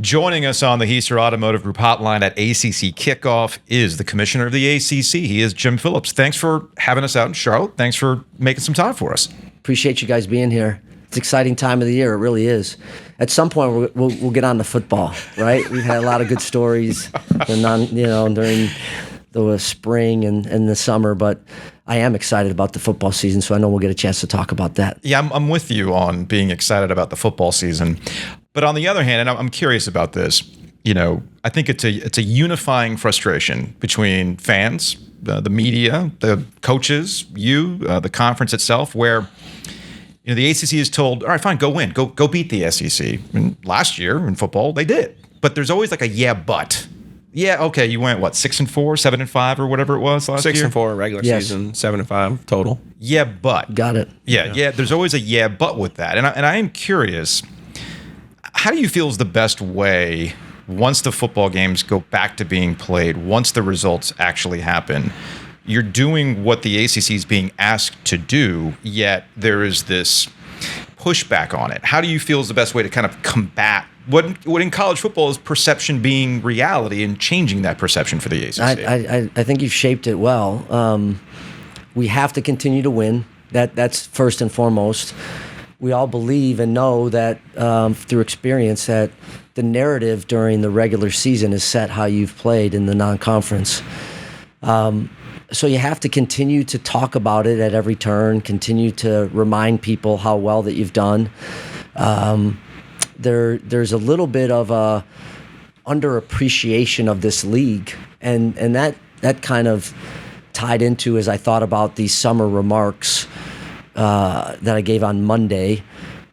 Joining us on the Heister Automotive Group hotline at ACC Kickoff is the Commissioner of the ACC. He is Jim Phillips. Thanks for having us out in Charlotte. Thanks for making some time for us. Appreciate you guys being here. It's an exciting time of the year. It really is. At some point, we'll get on to football, right? We've had a lot of good stories, during the spring and the summer, but I am excited about the football season, so I know we'll get a chance to talk about that. Yeah, I'm with you on being excited about the football season. But on the other hand, and I'm curious about this, I think it's a unifying frustration between fans, the media, the coaches, the conference itself, where the ACC is told, all right, fine, go win, go beat the SEC. And last year in football, they did. But there's always like a yeah, but. Yeah, okay, you went, 6-4, 7-5, or whatever it was last year? 6-4 regular season, 7-5 total. Yeah, but. Got it. Yeah, there's always a yeah, but with that. And I am curious, how do you feel is the best way, once the football games go back to being played, once the results actually happen, you're doing what the ACC is being asked to do, yet there is this pushback on it. How do you feel is the best way to kind of combat what in college football is perception being reality and changing that perception for the ACC? I think you've shaped it well. We have to continue to win. That's first and foremost. We all believe and know that through experience that the narrative during the regular season is set how you've played in the non-conference. So you have to continue to talk about it at every turn, continue to remind people how well that you've done. There's a little bit of a underappreciation of this league, and that kind of tied into as I thought about these summer remarks that I gave on Monday,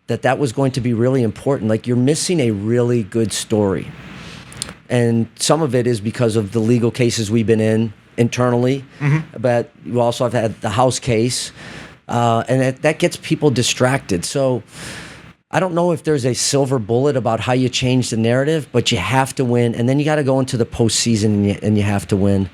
that was going to be really important. Like, you're missing a really good story, and some of it is because of the legal cases we've been in internally, but you also have had the House case, and that gets people distracted. So I don't know if there's a silver bullet about how you change the narrative, but you have to win, and then you got to go into the postseason and you have to win.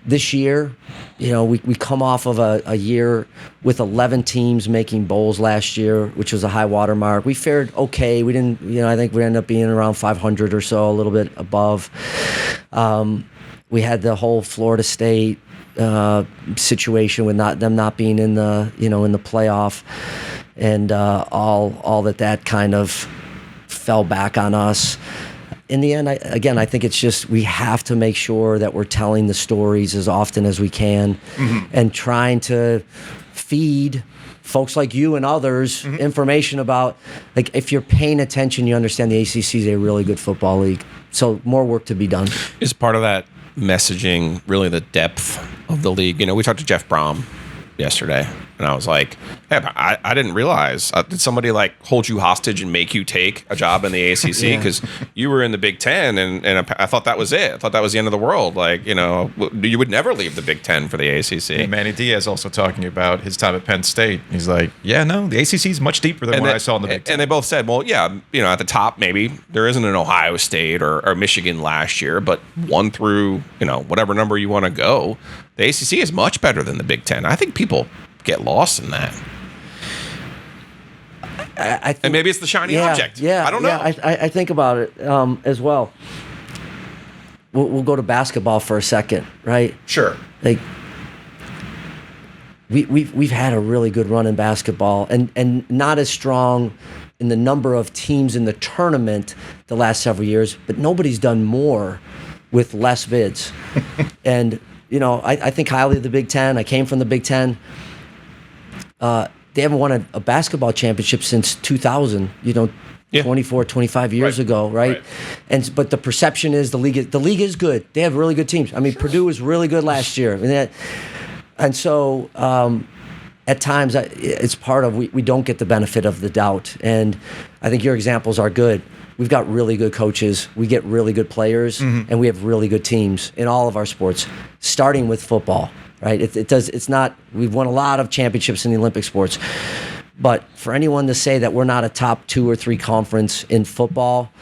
This year, we come off of a year with 11 teams making bowls last year, which was a high water mark. We fared okay. We didn't, I think we ended up being around 500 or so, a little bit above. We had the whole Florida State situation with them not being in the in the playoff, and all that kind of fell back on us. In the end, I think it's just we have to make sure that we're telling the stories as often as we can, and trying to feed folks like you and others information about, like, if you're paying attention, you understand the ACC is a really good football league. So more work to be done. Is part of that messaging really the depth of the league? We talked to Jeff Brom yesterday, and I was like, hey, I didn't realize, did somebody hold you hostage and make you take a job in the ACC because you were in the Big Ten, and I thought that was it. I thought that was the end of the world. You would never leave the Big Ten for the ACC. And Manny Diaz also talking about his time at Penn State. He's like, yeah, no, the ACC is much deeper than what I saw in the Big Ten. And they both said, well, yeah, at the top, maybe there isn't an Ohio State or Michigan last year, but 1 through, whatever number you want to go, the ACC is much better than the Big Ten. I think people get lost in that. I think, and maybe it's the shiny object. Yeah, I don't know. I think about it as well. We'll go to basketball for a second, right? Sure. We've had a really good run in basketball, and not as strong in the number of teams in the tournament the last several years, but nobody's done more with less bids. And I think highly of the Big Ten. I came from the Big Ten. They haven't won a basketball championship since 2000, 24, 25 years ago, right? But the perception is the league is good. They have really good teams. I mean, Purdue was really good last year. And so at times it's part of we don't get the benefit of the doubt. And I think your examples are good. We've got really good coaches. We get really good players, and we have really good teams in all of our sports, starting with football, right? It's not, we've won a lot of championships in the Olympic sports, but for anyone to say that we're not a top 2 or 3 conference in football,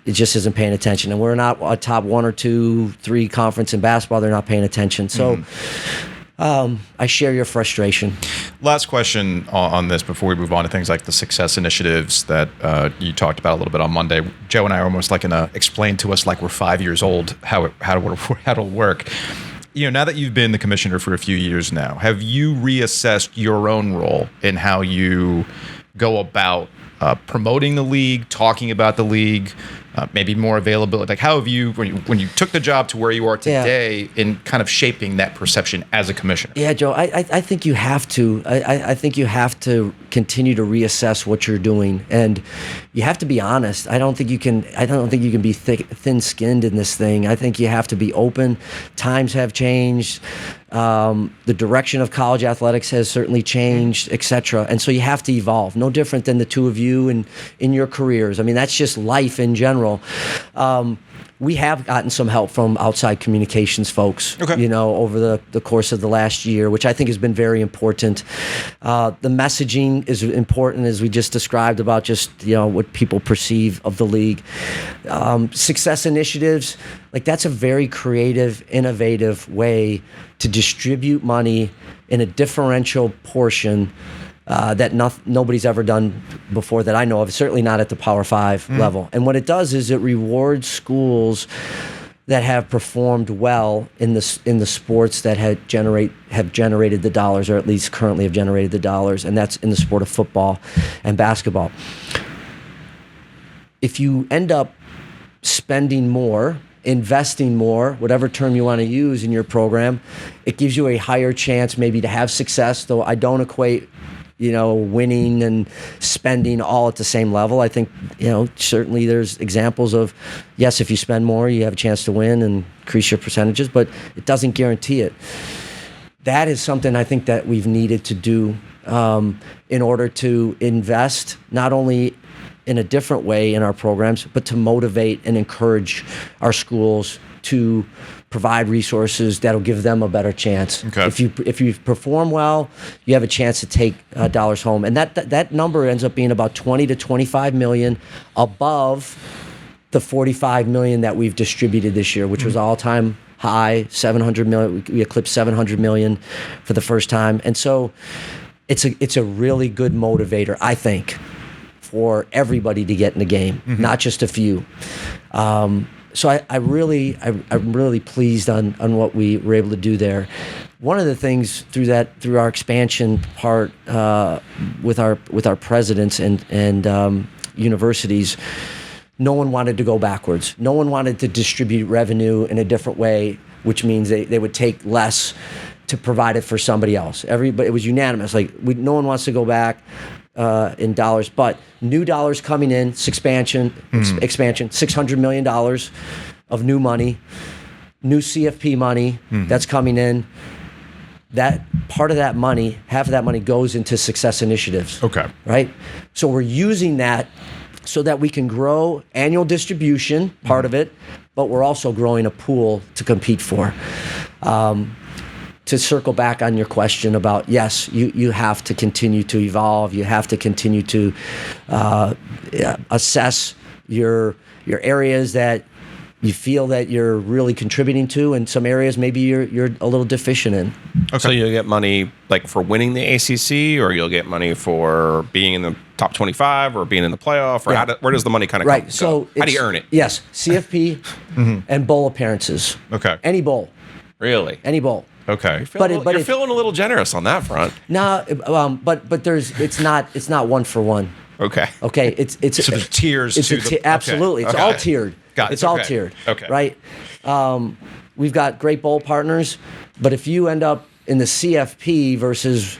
it just isn't paying attention. And we're not a top 1 or 2, 3 conference in basketball, they're not paying attention. So I share your frustration. Last question on this before we move on to things like the success initiatives that you talked about a little bit on Monday. Joe and I are almost like explain to us like we're 5 years old how it'll work. Now that you've been the commissioner for a few years now, have you reassessed your own role in how you go about promoting the league, talking about the league, maybe more availability? Like, how have you, when you took the job to where you are today, in kind of shaping that perception as a commissioner? Yeah, Joe, I think you have to. I think you have to continue to reassess what you're doing, and you have to be honest. I don't think you can be thin-skinned in this thing. I think you have to be open. Times have changed. The direction of college athletics has certainly changed, et cetera. And so you have to evolve. No different than the two of you in your careers. I mean, that's just life in general. We have gotten some help from outside communications folks, over the course of the last year, which I think has been very important. The messaging is important, as we just described, about just, what people perceive of the league. Success initiatives, like that's a very creative, innovative way to distribute money in a differential portion that nobody's ever done before that I know of, certainly not at the Power 5 level. And what it does is it rewards schools that have performed well in the sports that have generated the dollars, or at least currently have generated the dollars, and that's in the sport of football and basketball. If you end up spending more, investing more, whatever term you want to use in your program, it gives you a higher chance maybe to have success, though I don't equate winning and spending all at the same level. I think, certainly there's examples of, yes, if you spend more, you have a chance to win and increase your percentages, but it doesn't guarantee it. That is something I think that we've needed to do in order to invest not only in a different way in our programs, but to motivate and encourage our schools to provide resources that'll give them a better chance. Okay. If you perform well, you have a chance to take dollars home, and that number ends up being about 20 to 25 million above the 45 million that we've distributed this year, which was all-time high. 700 million. We eclipsed 700 million for the first time, and so it's a really good motivator, I think, for everybody to get in the game, not just a few. So I'm really pleased on what we were able to do there. One of the things through our expansion part with our presidents and universities, no one wanted to go backwards. No one wanted to distribute revenue in a different way, which means they would take less to provide it for somebody else. Everybody, it was unanimous. No one wants to go back in dollars, but new dollars coming in, expansion, $600 million of new money, new CFP money that's coming in. That part of that money, half of that money goes into success initiatives. Okay. Right? So we're using that so that we can grow annual distribution, part of it, but we're also growing a pool to compete for. To circle back on your question about, yes, you have to continue to evolve. You have to continue to assess your areas that you feel that you're really contributing to, and some areas maybe you're a little deficient in. Okay. So you'll get money like for winning the ACC, or you'll get money for being in the top 25 or being in the playoff, or where does the money kind of come? So how do you earn it? Yes, CFP and bowl appearances. Okay. Any bowl. Really? Any bowl. Okay. You're feeling a little generous on that front. No, but it's not one for one. Okay. Okay. It's so there's tiers. Absolutely. Okay. It's all tiered. Got it. It's all tiered. Okay. Right. We've got great bowl partners, but if you end up in the CFP versus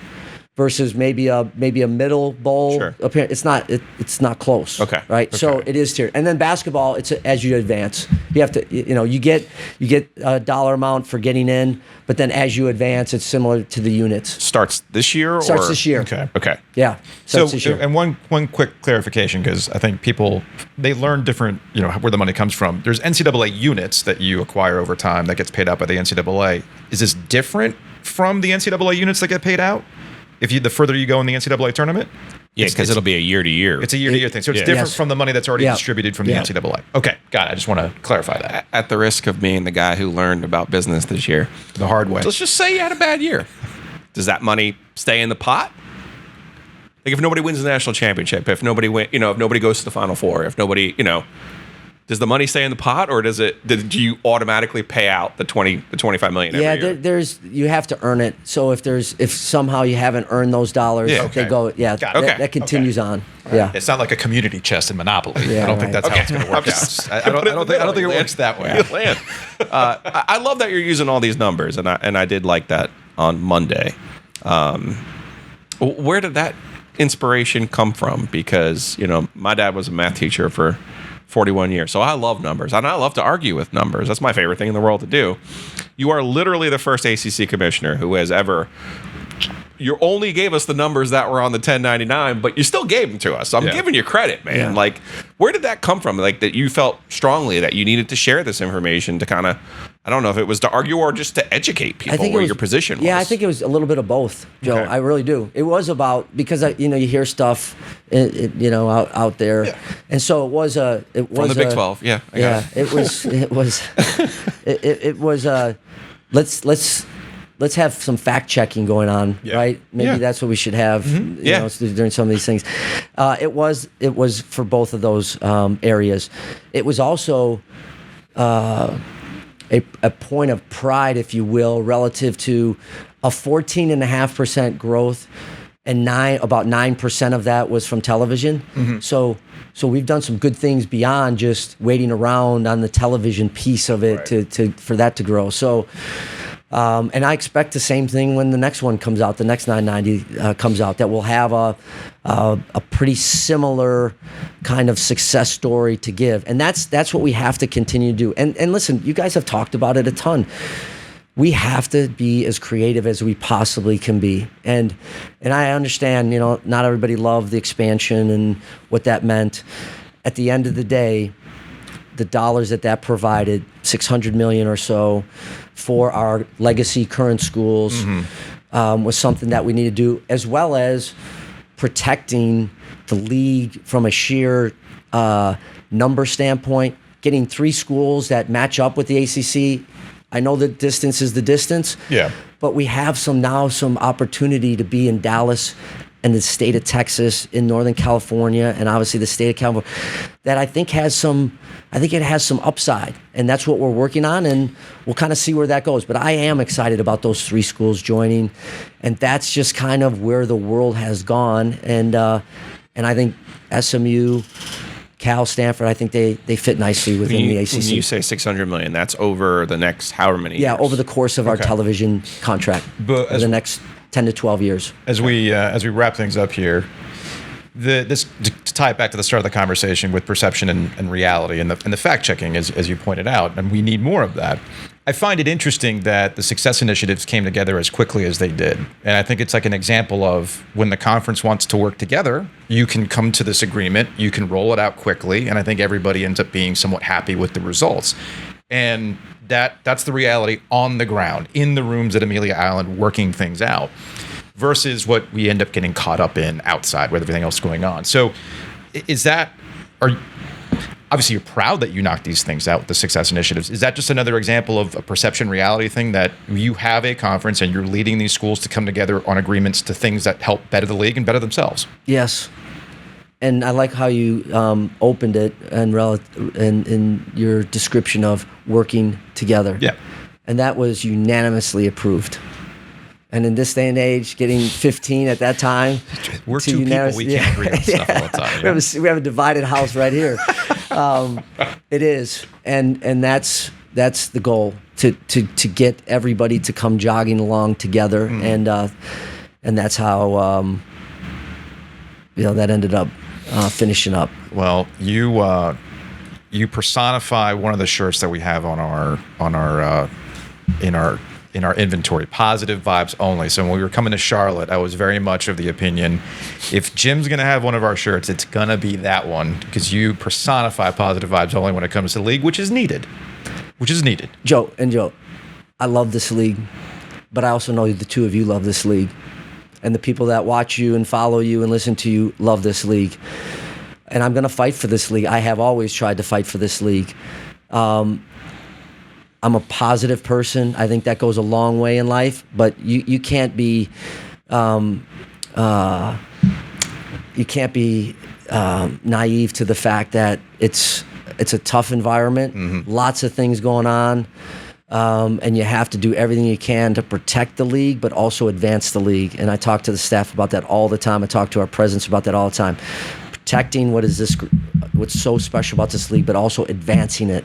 maybe a middle bowl, sure, it's not close. Okay. Right. Okay. So it is tiered, and then basketball, it's as you advance, you have to you get a dollar amount for getting in, but then as you advance, it's similar to the units. Starts this year. Starts this year. Okay. Yeah. So, this year. and one quick clarification, because I think people, they learn different, where the money comes from. There's NCAA units that you acquire over time that gets paid out by the NCAA. Is this different from the NCAA units that get paid out the further you go in the NCAA tournament? Yeah, because it'll be a year-to-year. It's a year-to-year thing. So it's different from the money that's already distributed from the NCAA. Okay, got it. I just want to clarify that. At the risk of being the guy who learned about business this year. The hard way. Let's just say you had a bad year. Does that money stay in the pot? Like if nobody wins the national championship, if nobody if nobody goes to the Final Four, if nobody, does the money stay in the pot, or do you automatically pay out the 25 million every year? there's you have to earn it. So if somehow you haven't earned those dollars, they go. Yeah, that continues on. Right. Yeah, it's not like a community chest in Monopoly. Yeah, I don't think that's how it's going to work out. I don't think it works that way. I love that you're using all these numbers, and I did like that on Monday. Where did that inspiration come from? Because my dad was a math teacher for 41 years, so I love numbers, and I love to argue with numbers. That's my favorite thing in the world to do. You are literally the first ACC commissioner who has ever. You only gave us the numbers that were on the 1099, but you still gave them to us. So I'm giving you credit, man. Yeah. Like, where did that come from? Like, that you felt strongly that you needed to share this information to kind of, I don't know if it was to argue or just to educate people where your position was. Yeah, I think it was a little bit of both, Joe. Okay. I really do. It was about, because you hear stuff, out there, and so it was from the Big 12. Yeah, I got it was let's have some fact checking going on, right? Maybe that's what we should have. During some of these things. It was for both of those areas. It was also a point of pride, if you will, relative to a 14.5% growth, and about 9% of that was from television. Mm-hmm. So we've done some good things beyond just waiting around on the television piece of it for that to grow. So. And I expect the same thing when the next one comes out, the next 990 comes out, that we'll have a pretty similar kind of success story to give. And that's what we have to continue to do. And listen, you guys have talked about it a ton. We have to be as creative as we possibly can be. And I understand, not everybody loved the expansion and what that meant. At the end of the day, the dollars that provided, $600 million or so for our legacy current schools, was something that we need to do, as well as protecting the league from a sheer number standpoint, getting 3 schools that match up with the ACC. I know the distance is the distance, but we have some opportunity to be in Dallas and the state of Texas, in Northern California, and obviously the state of California, that I think has some upside, and that's what we're working on, and we'll kind of see where that goes. But I am excited about those 3 schools joining, and that's just kind of where the world has gone, and I think SMU, Cal, Stanford, I think they fit nicely within the ACC. When you say $600 million, that's over the next however many years? Yeah, over the course of our television contract, but over the next 10 to 12 years. As we wrap things up here, this to tie it back to the start of the conversation with perception and reality and the fact checking, as you pointed out, and we need more of that. I find it interesting that the success initiatives came together as quickly as they did, and I think it's like an example of when the conference wants to work together, you can come to this agreement, you can roll it out quickly, and I think everybody ends up being somewhat happy with the results. And that's the reality on the ground, in the rooms at Amelia Island, working things out, versus what we end up getting caught up in outside with everything else going on. So obviously you're proud that you knocked these things out with the success initiatives. Is that just another example of a perception reality thing, that you have a conference and you're leading these schools to come together on agreements to things that help better the league and better themselves? Yes. And I like how you opened it and in your description of working together. Yeah. And that was unanimously approved. And in this day and age, getting 15 at that time, we're 2 people. We can't agree on stuff all the time. Yeah. We have a divided house right here. It is, and that's the goal, to get everybody to come jogging along together, and that's how that ended up finishing up. Well, you personify one of the shirts that we have on our in our inventory, positive vibes only. So when we were coming to Charlotte, I was very much of the opinion, if Jim's going to have one of our shirts, it's going to be that one, because you personify positive vibes only when it comes to the league, which is needed. Joe, I love this league, but I also know the 2 of you love this league. And the people that watch you and follow you and listen to you love this league. And I'm going to fight for this league. I have always tried to fight for this league. I'm a positive person. I think that goes a long way in life. But you can't be naive to the fact that it's a tough environment. Lots of things going on. And you have to do everything you can to protect the league, but also advance the league. And I talk to the staff about that all the time. I talk to our presidents about that all the time. Protecting what's so special about this league, but also advancing it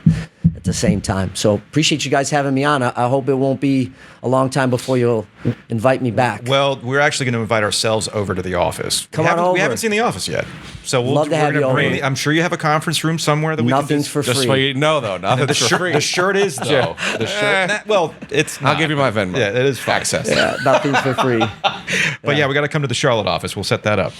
at the same time. So appreciate you guys having me on. I hope it won't be a long time before you'll invite me back. Well, we're actually going to invite ourselves over to the office. Come on over. We haven't seen the office yet. So Love to have you over. I'm sure you have a conference room somewhere that we Nothing's can for free. Just so you know, though, nothing's for free. The shirt is, though. The shirt. Well, it's I'll give you my Venmo. Yeah, it is fine. Access. Yeah, nothing's for free. But yeah, we got to come to the Charlotte office. We'll set that up.